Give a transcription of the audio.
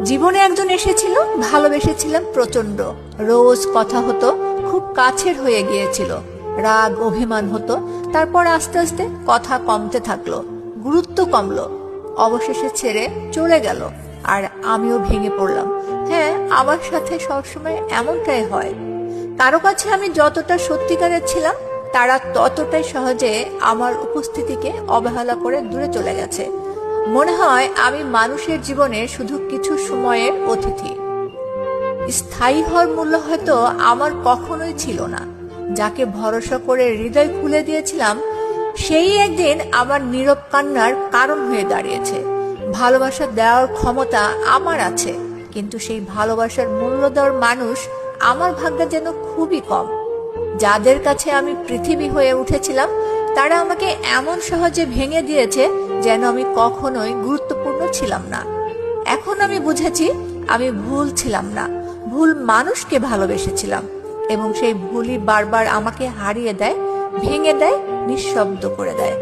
জীবনে একজন এসেছিল, ভালোবেসেছিলাম প্রচন্ড। রোজ কথা হতো, খুব কাছের হয়ে গিয়েছিল। রাগ অভিমান হতো, তারপর আস্তে আস্তে কথা কমতে থাকলো, গুরুত্ব কমলো, অবশেষে ছেড়ে চলে গেল। আর আমিও ভেঙে পড়লাম। হ্যাঁ, আমার সাথে সবসময় এমনটাই হয়। কারো কাছে আমি যতটা সত্যিকারের ছিলাম, তারা ততটাই সহজে আমার উপস্থিতিকে অবহেলা করে দূরে চলে গেছে। মনে হয় আমি মানুষের জীবনে শুধু কিছু সময়ের অতিথি। স্থায়ী হওয়ার মূল্য হয়তো আমার কখনোই ছিল না। যাকে ভরসা করে হৃদয় খুলে দিয়েছিলাম, সেই একদিন আমার নীরব কান্নার কারণ হয়ে দাঁড়িয়েছে। ভালোবাসা দেওয়ার ক্ষমতা আমার আছে, কিন্তু সেই ভালোবাসার মূল্য দেওয়ার মানুষ আমার ভাগ্যে যেন খুবই কম। যাদের কাছে আমি পৃথিবী হয়ে উঠেছিলাম, তারা আমাকে এমন সহজে ভেঙে দিয়েছে যেন আমি কখনোই গুরুত্বপূর্ণ ছিলাম না। এখন আমি বুঝেছি, আমি ভুল ছিলাম না, ভুল মানুষকে ভালোবেসেছিলাম, এবং সেই ভুলই বারবার আমাকে হারিয়ে দেয়, ভেঙে দেয়, নিঃশব্দ করে দেয়।